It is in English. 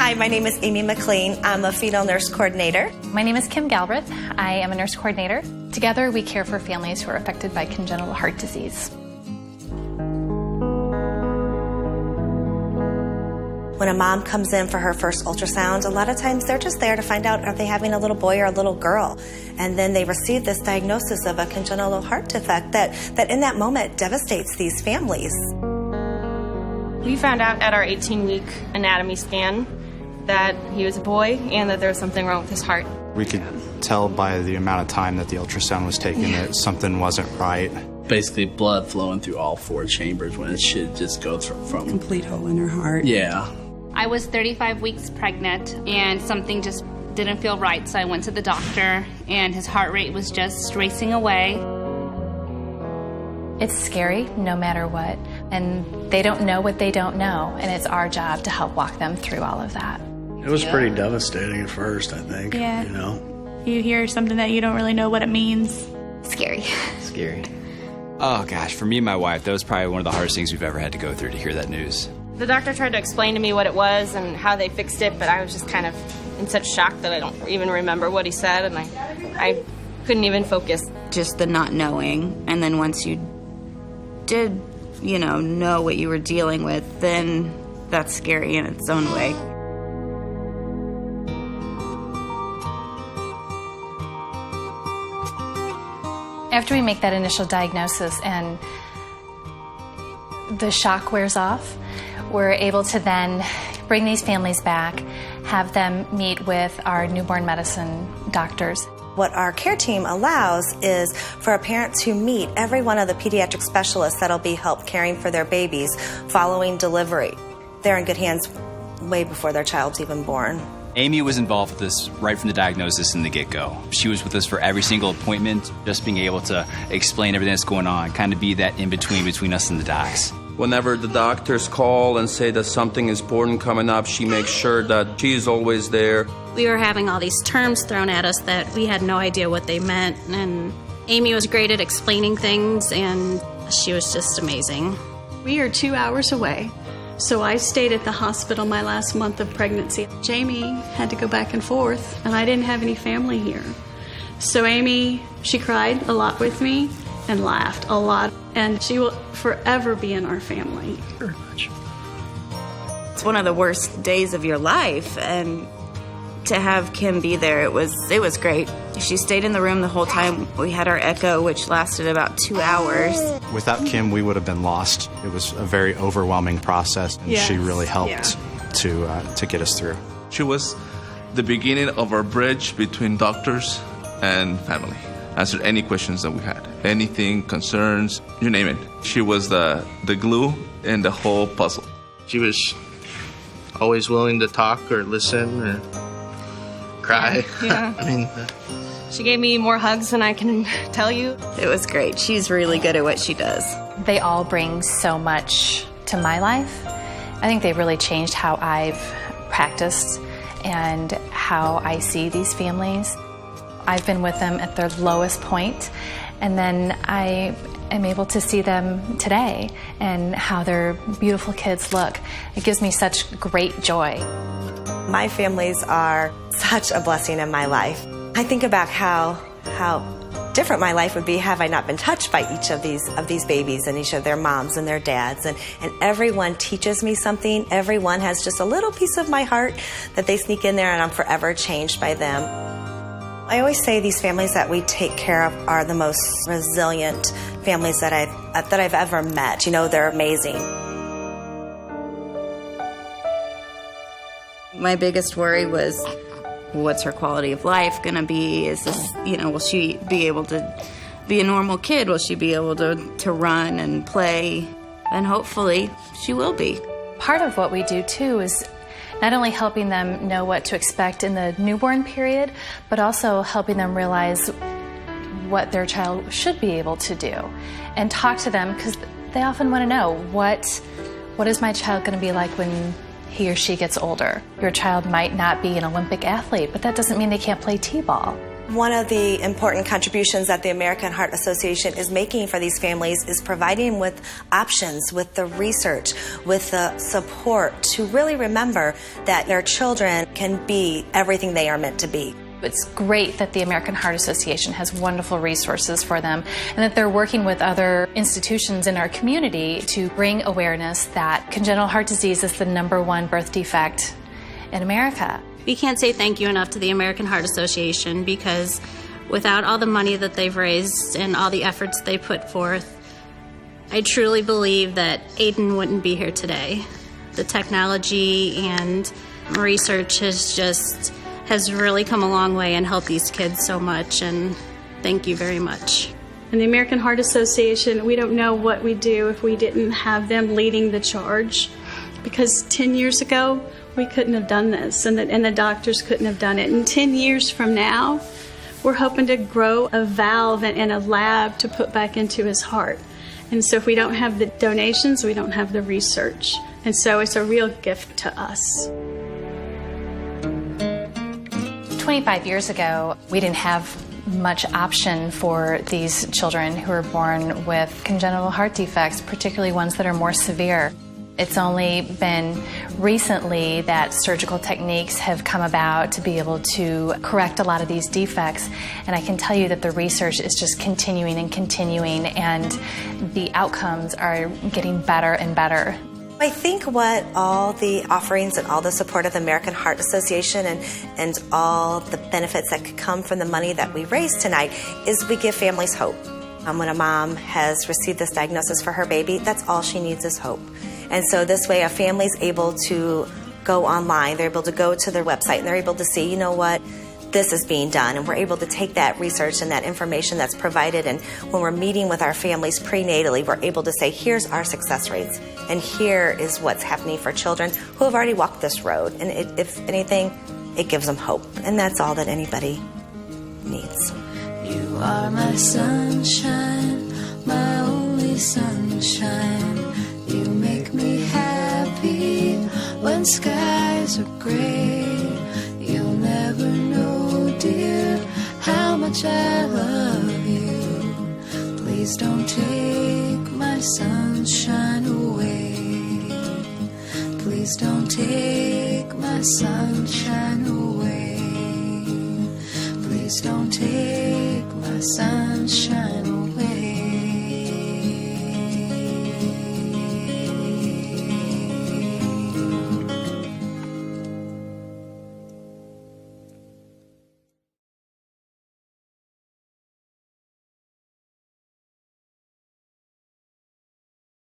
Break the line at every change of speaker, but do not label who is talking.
Hi, my name is Amy McLean. I'm a fetal nurse coordinator.
My name is Kim Galbraith. I am a nurse coordinator. Together, we care for families who are affected by congenital heart disease.
When a mom comes in for her first ultrasound, a lot of times they're just there to find out are they having a little boy or a little girl. And then they receive this diagnosis of a congenital heart defect that in that moment devastates these families.
We found out at our 18-week anatomy scan that he was a boy and that there was something wrong with his heart.
We could tell by the amount of time that the ultrasound was taken that something wasn't right.
Basically blood flowing through all 4 chambers when it should just go from
complete hole in her heart.
Yeah.
I was 35 weeks pregnant and something just didn't feel right, so I went to the doctor and his heart rate was just racing away.
It's scary no matter what, and they don't know what they don't know, and it's our job to help walk them through all of that.
It was pretty devastating at first, I think.
Yeah.
You know?
You hear something that you don't really know what it means.
Scary.
Scary. Oh gosh, for me and my wife, that was probably one of the hardest things we've ever had to go through, to hear that news.
The doctor tried to explain to me what it was and how they fixed it, but I was just kind of in such shock that I don't even remember what he said, and I couldn't even focus.
Just the not knowing, and then once you did, know what you were dealing with, then that's scary in its own way.
After we make that initial diagnosis and the shock wears off, we're able to then bring these families back, have them meet with our newborn medicine doctors.
What our care team allows is for a parent to meet every one of the pediatric specialists that'll be help caring for their babies following delivery. They're in good hands way before their child's even born.
Amy was involved with this right from the diagnosis and the get-go. She was with us for every single appointment, just being able to explain everything that's going on, kind of be that in-between between us and the docs.
Whenever the doctors call and say that something is important coming up, she makes sure that she's always there.
We were having all these terms thrown at us that we had no idea what they meant, and Amy was great at explaining things, and she was just amazing.
We are 2 hours away, so I stayed at the hospital my last month of pregnancy. Jamie had to go back and forth, and I didn't have any family here. So Amy, she cried a lot with me and laughed a lot, and she will forever be in our family.
Very much.
It's one of the worst days of your life, and to have Kim be there, it was great. She stayed in the room the whole time. We had our echo, which lasted about 2 hours.
Without Kim, we would have been lost. It was a very overwhelming process, and she really helped to get us through.
She was the beginning of our bridge between doctors and family. Answered any questions that we had, anything, concerns, you name it. She was the glue in the whole puzzle.
She was always willing to talk or listen or cry.
Yeah. She gave me more hugs than I can tell you.
It was great. She's really good at what she does.
They all bring so much to my life. I think they really changed how I've practiced and how I see these families. I've been with them at their lowest point, and then I am able to see them today and how their beautiful kids look. It gives me such great joy.
My families are such a blessing in my life. I think about how different my life would be have I not been touched by each of these babies and each of their moms and their dads. And everyone teaches me something. Everyone has just a little piece of my heart that they sneak in there, and I'm forever changed by them. I always say these families that we take care of are the most resilient families that I've ever met. They're amazing.
My biggest worry was, what's her quality of life going to be? Is this, will she be able to be a normal kid? Will she be able to run and play? And hopefully she will be.
Part of what we do too is not only helping them know what to expect in the newborn period, but also helping them realize what their child should be able to do and talk to them, because they often want to know what is my child going to be like when he or she gets older. Your child might not be an Olympic athlete, but that doesn't mean they can't play t-ball.
One of the important contributions that the American Heart Association is making for these families is providing with options, with the research, with the support to really remember that their children can be everything they are meant to be.
It's great that the American Heart Association has wonderful resources for them and that they're working with other institutions in our community to bring awareness that congenital heart disease is the #1 birth defect in America.
We can't say thank you enough to the American Heart Association because without all the money that they've raised and all the efforts they put forth, I truly believe that Aiden wouldn't be here today. The technology and research has really come a long way and helped these kids so much, and thank you very much.
And the American Heart Association, we don't know what we'd do if we didn't have them leading the charge, because 10 years ago, we couldn't have done this, and the doctors couldn't have done it. And 10 years from now, we're hoping to grow a valve and a lab to put back into his heart. And so if we don't have the donations, we don't have the research. And so it's a real gift to us.
25 years ago, we didn't have much option for these children who are born with congenital heart defects, particularly ones that are more severe. It's only been recently that surgical techniques have come about to be able to correct a lot of these defects, and I can tell you that the research is just continuing and continuing, and the outcomes are getting better and better.
I think what all the offerings and all the support of the American Heart Association and all the benefits that could come from the money that we raised tonight is we give families hope. When a mom has received this diagnosis for her baby, that's all she needs is hope. And so this way a family's able to go online, they're able to go to their website and they're able to see, you know what, this is being done, and we're able to take that research and that information that's provided, and when we're meeting with our families prenatally, we're able to say, here's our success rates, and here is what's happening for children who have already walked this road. And if anything, it gives them hope, and that's all that anybody needs.
You are my sunshine, my only sunshine. You make me happy when skies are gray. You'll never know, dear, how much I love you. Please don't take my sunshine away. Please don't take my sunshine away. Please don't take my sunshine away.